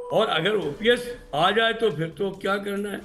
और अगर ओपीएस आ जाए तो फिर तो क्या करना है।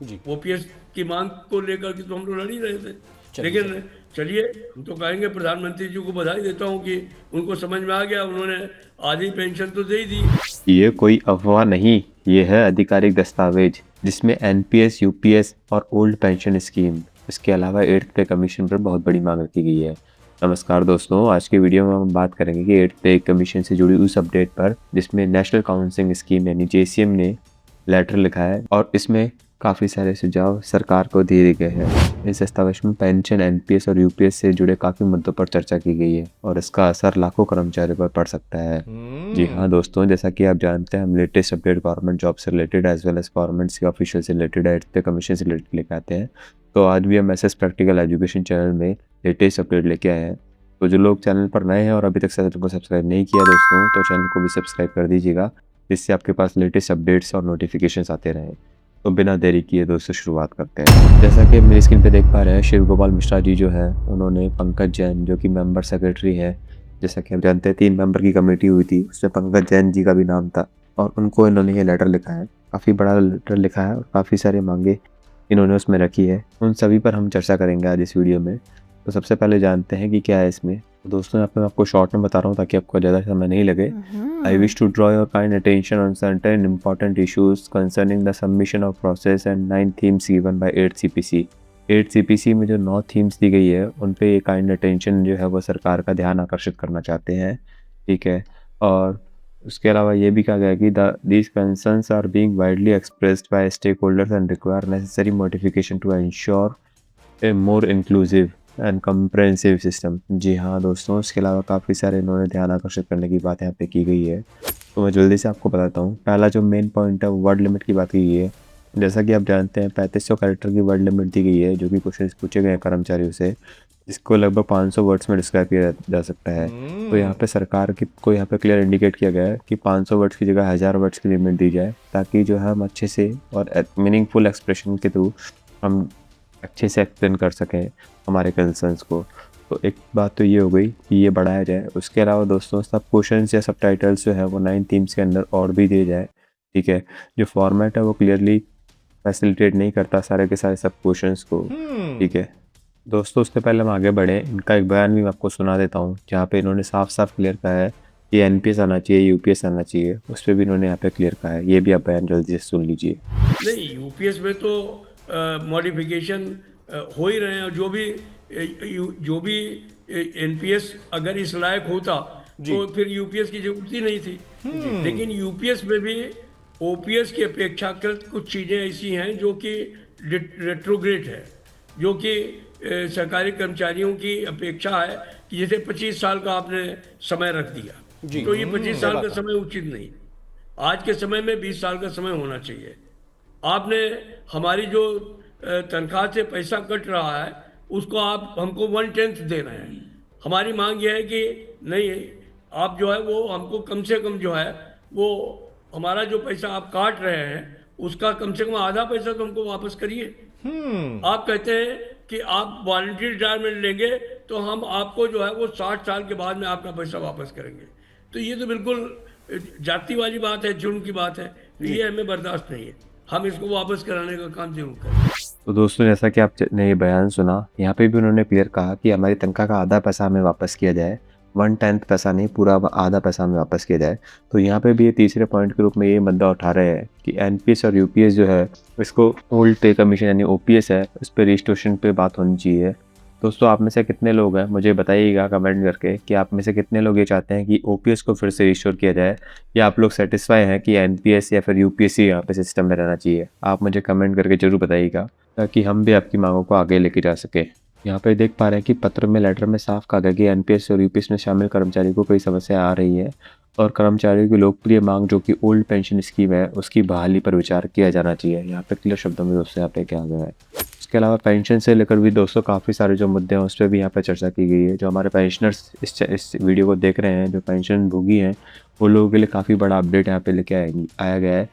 जी। ओपीएस की मांग को लेकर के तो हम लोग लड़ ही रहे थे। चलिए लेकिन चलिए। चलिए, हम तो कहेंगे प्रधानमंत्री जी को बधाई देता हूँ कि उनको समझ में आ गया, उन्होंने आधी पेंशन तो दे ही दी। ये कोई अफवाह नहीं, ये है आधिकारिक दस्तावेज जिसमें एनपीएस, यूपीएस और ओल्ड पेंशन स्कीम, इसके अलावा एट्थ पे कमीशन पर बहुत बड़ी मांग रखी गई है। नमस्कार दोस्तों, आज के वीडियो में हम बात करेंगे कि एट्थ पे कमीशन से जुड़ी उस अपडेट पर जिसमें नेशनल काउंसलिंग स्कीम यानी जेसीएम ने लेटर लिखा है और इसमें काफ़ी सारे सुझाव सरकार को दिए गए हैं। इस दस्तावेज में पेंशन, एनपीएस और यूपीएस से जुड़े काफ़ी मुद्दों पर चर्चा की गई है और इसका असर लाखों कर्मचारियों पर पड़ सकता है। जी हाँ दोस्तों, जैसा कि आप जानते हैं हम लेटेस्ट अपडेट गवर्नमेंट जॉब से related as well as government के ऑफिशियल से रिलेटेड, एट्थ पे कमीशन से रिलेटेड लेके आते हैं। तो आज भी हम एसएस प्रैक्टिकल एजुकेशन चैनल में लेटेस्ट अपडेट लेके आए हैं। तो जो लोग चैनल पर नए हैं और अभी तक चैनल को सब्सक्राइब नहीं किया दोस्तों, तो चैनल को भी सब्सक्राइब कर दीजिएगा, जिससे आपके पास लेटेस्ट अपडेट्स और नोटिफिकेशंस आते रहें। तो बिना देरी किए दोस्तों शुरुआत करते हैं। जैसा कि मेरी स्क्रीन पे देख पा रहे हैं, शिव गोपाल मिश्रा जी जो है उन्होंने पंकज जैन जो कि मेंबर सेक्रेटरी है, जैसा कि आप जानते हैं 3 मेंबर की कमेटी हुई थी, उसमें पंकज जैन जी का भी नाम था और उनको इन्होंने ये लेटर लिखा है। काफ़ी बड़ा लेटर लिखा है और काफ़ी सारी मांगे इन्होंने उसमें रखी है। उन सभी पर हम चर्चा करेंगे आज इस वीडियो में। तो सबसे पहले जानते हैं कि क्या है इसमें। तो दोस्तों यहाँ पे मैं आपको शॉर्ट में बता रहा हूँ ताकि आपको ज़्यादा समय नहीं लगे। I wish to draw your kind attention on certain important issues concerning the submission of process and 9 themes given by 8 CPC। 8 CPC में जो 9 थीम्स दी गई है उन पे ये काइंड अटेंशन जो है वो सरकार का ध्यान आकर्षित करना चाहते हैं, ठीक है। और उसके अलावा ये भी कहा गया है कि these concerns are being widely expressed by stakeholders and require necessary modification to ensure a more inclusive and comprehensive system. जी हाँ दोस्तों, इसके अलावा काफ़ी सारे इन्होंने ध्यान आकर्षित करने की बात यहाँ पे की गई है। तो मैं जल्दी से आपको बताता हूँ। पहला जो मेन पॉइंट है वो वर्ड लिमिट की बात की गई है। जैसा कि आप जानते हैं 3500 कैरेक्टर की वर्ड लिमिट दी गई है, जो कि क्वेश्चन पूछे गए हैं कर्मचारियों से, जिसको लगभग 500 वर्ड्स में डिस्क्राइब किया जा सकता है। तो यहाँ पे सरकार की को यहाँ पे क्लियर इंडिकेट किया गया है कि 500 वर्ड्स की जगह 1000 वर्ड्स की लिमिट दी जाए, ताकि जो है हम अच्छे से और मीनिंगफुल एक्सप्रेशन के थ्रू हम अच्छे से एक्सप्लेन कर सकें हमारे कंसर्न्स को। तो एक बात तो ये हो गई कि ये बढ़ाया जाए। उसके अलावा दोस्तों सब क्वेश्चंस या सब टाइटल्स जो है वो 9 थीम्स के अंदर और भी दिए जाए, ठीक है। जो फॉर्मेट है वो क्लियरली फैसिलिटेट नहीं करता सारे के सारे सब क्वेश्चंस को, ठीक है दोस्तों। उससे पहले हम आगे बढ़े, इनका एक बयान भी मैं आपको सुना देता हूँ, जहाँ पे इन्होंने साफ साफ क्लियर कहा है कि एनपीएस आना चाहिए, यूपीएस आना चाहिए। उस पर भी इन्होंने यहाँ पे क्लियर कहा है। ये भी आप बयान जल्दी से सुन लीजिए। नहीं, यूपीएस में तो मॉडिफिकेशन हो ही रहे हैं। जो भी एनपीएस अगर इस लायक होता तो फिर यूपीएस की जरूरत ही नहीं थी। लेकिन यूपीएस में भी ओपीएस की अपेक्षाकृत कुछ चीज़ें ऐसी हैं जो कि रेट्रोग्रेड है, जो कि सरकारी कर्मचारियों की अपेक्षा है कि जैसे 25 साल का आपने समय रख दिया, तो ये 25 साल का समय उचित नहीं। आज के समय में 20 साल का समय होना चाहिए। आपने हमारी जो तनख्वाह से पैसा कट रहा है उसको आप हमको 1/10 दे रहे हैं। हमारी मांग यह है कि नहीं, आप जो है वो हमको कम से कम जो है वो हमारा जो पैसा आप काट रहे हैं उसका कम से कम आधा पैसा तो हमको वापस करिए। आप कहते हैं कि आप वॉलंटियर रिटायरमेंट लेंगे तो हम आपको जो है वो 60 साल के बाद में आपका पैसा वापस करेंगे। तो ये तो बिल्कुल जाति वाली बात है, जुर्म की बात है। तो ये हमें बर्दाश्त नहीं है। हम इसको वापस कराने का काम जरूर करें। तो दोस्तों जैसा कि आपने ये बयान सुना, यहाँ पे भी उन्होंने क्लियर कहा कि हमारी तनख्वाह का आधा पैसा हमें वापस किया जाए, 1/10 पैसा नहीं, पूरा आधा पैसा हमें वापस किया जाए। तो यहाँ पे भी ये तीसरे पॉइंट के रूप में ये मुद्दा उठा रहे हैं कि एनपीएस और यूपीएस जो है इसको ओल्ड पे कमीशन यानी ओपीएस है, उस पर रजिस्ट्रेशन पे बात होनी चाहिए। दोस्तों आप में से कितने लोग हैं मुझे बताइएगा कमेंट करके कि आप में से कितने लोग ये चाहते हैं कि ओपीएस को फिर से रिस्टोर किया जाए, या आप लोग सेटिस्फाई हैं कि एनपीएस या फिर यूपीएस ही यहाँ पे सिस्टम में रहना चाहिए। आप मुझे कमेंट करके जरूर बताइएगा ताकि हम भी आपकी मांगों को आगे लेके जा सके। यहाँ पे देख पा रहे हैं कि पत्र में लेटर में साफ कहा गया कि एनपीएस और यूपीएस में शामिल कर्मचारियों को कई समस्या आ रही है और कर्मचारियों की लोकप्रिय मांग जो कि ओल्ड पेंशन स्कीम है उसकी बहाली पर विचार किया जाना चाहिए। यहाँ पे क्लियर शब्दों में दोस्तों यहाँ पे क्या गया है। इसके अलावा पेंशन से लेकर भी दोस्तों काफ़ी सारे जो मुद्दे हैं उस पर भी यहाँ पे चर्चा की गई है। जो हमारे पेंशनर्स इस वीडियो को देख रहे हैं, जो पेंशन भोगी हैं, वो लोगों के लिए काफ़ी बड़ा अपडेट यहाँ पे लेके आया गया है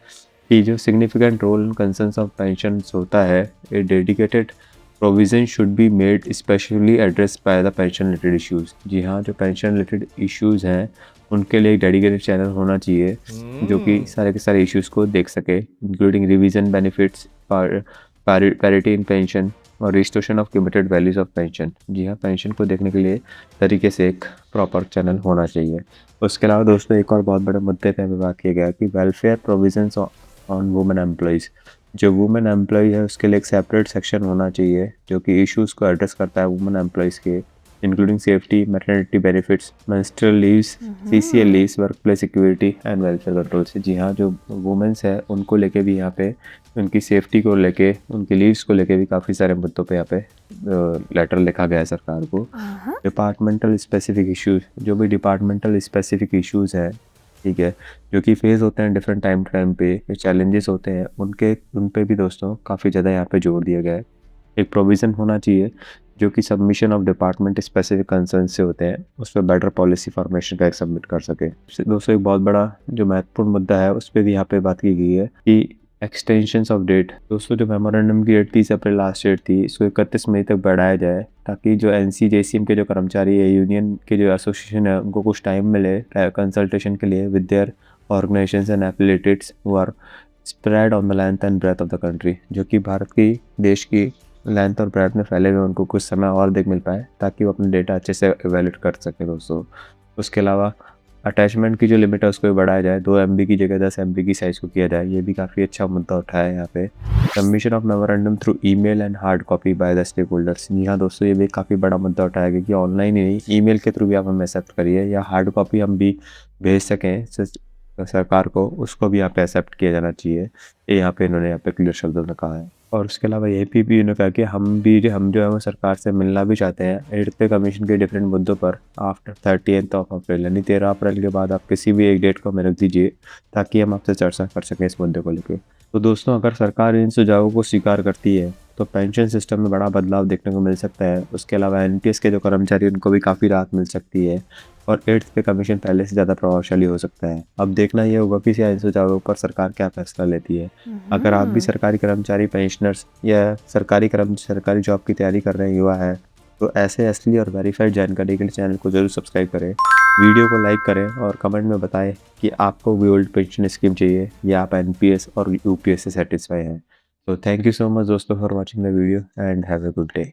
कि जो significant role concerns of pension होता है, a dedicated provision should be made specially address by the pension related issues. जी हाँ, जो पेंशन रिलेटेड इश्यूज़ हैं उनके लिए एक डेडिकेटेड चैनल होना चाहिए जो कि सारे के सारे इश्यूज़ को देख सके, including revision benefits, parity in pension और restoration of limited values of pension. जी हाँ, पेंशन को देखने के लिए तरीके से एक प्रॉपर चैनल होना चाहिए। उसके अलावा दोस्तों एक और बहुत बड़े मुद्दे पे हमें बात किया गया कि welfare provisions on women employees. जो वुमेन एम्प्लॉय है उसके लिए एक सेपरेट सेक्शन होना चाहिए जो कि इश्यूज़ को एड्रेस करता है वुमेन एम्प्लॉयज़ के, including safety, maternity benefits, menstrual leaves, CCL leaves, work place security and welfare control से। जी हाँ, जो वुमेन्स है उनको लेके भी यहाँ पे उनकी सेफ्टी को लेके, उनकी लीव्स को लेके भी काफ़ी सारे मुद्दों पे यहाँ पे लेटर लिखा गया है सरकार को। डिपार्टमेंटल स्पेसिफिक इश्यूज़, जो भी डिपार्टमेंटल स्पेसिफिक इश्यूज़ है, ठीक है, जो कि फेस होते हैं डिफरेंट टाइम पे, चैलेंजेस होते हैं उन पे भी दोस्तों काफ़ी ज़्यादा यहाँ पे जोर दिया गया है। एक प्रोविज़न होना चाहिए जो कि submission of department specific concern से होते हैं उस पर बेटर पॉलिसी फॉर्मेशन का एक सबमिट कर सके। दोस्तों एक बहुत बड़ा जो महत्वपूर्ण मुद्दा है उस पर भी यहाँ पे बात की गई है कि एक्सटेंशंस ऑफ डेट। दोस्तों जो मेमोरेंडम की डेट 30 अप्रैल लास्ट डेट थी, इसको 31 मई तक बढ़ाया जाए ताकि जो NCJCM के जो कर्मचारी है, यूनियन के जो एसोसिएशन है, उनको कुछ टाइम मिले कंसल्टेशन के लिए with their organisations and affiliateds who are spread on the length and breadth of the country. जो कि भारत की देश की लेंथ और ब्रेथ में फैले हुए उनको कुछ समय और देख मिल पाए ताकि वो अपने डेटा अच्छे से एवेल्यूएट कर सके दोस्तों। उसके अलावा अटैचमेंट की जो लिमिट है उसको भी बढ़ाया जाए, 2 MB की जगह 10 MB की साइज़ को किया जाए। ये भी काफ़ी अच्छा मुद्दा उठाया है यहाँ पे। Submission of memorandum through email and hard copy by the stakeholders. जी हाँ दोस्तों, ये भी काफ़ी बड़ा मुद्दा उठाया गया कि ऑनलाइन ही नहीं, ईमेल के थ्रू भी आप हमें एक्सेप्ट करिए या हार्ड कॉपी हम भी भेज सकें सरकार को, उसको भी यहाँ पे एक्सेप्ट किया जाना चाहिए। ये यहाँ पे इन्होंने यहाँ पे क्लियर शब्दों में कहा है। और उसके अलावा ये भी इन्होंने कहा कि हम जो है वो सरकार से मिलना भी चाहते हैं 8th पे कमीशन के डिफरेंट मुद्दों पर आफ्टर 30th ऑफ अप्रैल, यानी 13 अप्रैल के बाद आप किसी भी एक डेट को हमें रख दीजिए ताकि हम आपसे चर्चा कर सकें इस मुद्दे को लेकर। तो दोस्तों अगर सरकार इन सुझावों को स्वीकार करती है तो पेंशन सिस्टम में बड़ा बदलाव देखने को मिल सकता है। उसके अलावा NPS के जो कर्मचारी उनको भी काफ़ी राहत मिल सकती है और 8th पे कमीशन पहले से ज़्यादा प्रभावशाली हो सकता है। अब देखना ये होगा कि इन सुझावों पर सरकार क्या फैसला लेती है। अगर आप भी सरकारी कर्मचारी, पेंशनर्स या सरकारी जॉब की तैयारी कर रहे हैं, युवा है, तो ऐसे असली और वेरीफाइड जानकारी के लिए चैनल को जरूर सब्सक्राइब करें, वीडियो को लाइक करें और कमेंट में बताएं कि आपको भी ओल्ड पेंशन स्कीम चाहिए या आप NPS और UPS से सेटिस्फाई हैं। तो थैंक यू सो मच दोस्तों for watching the video and have a good day.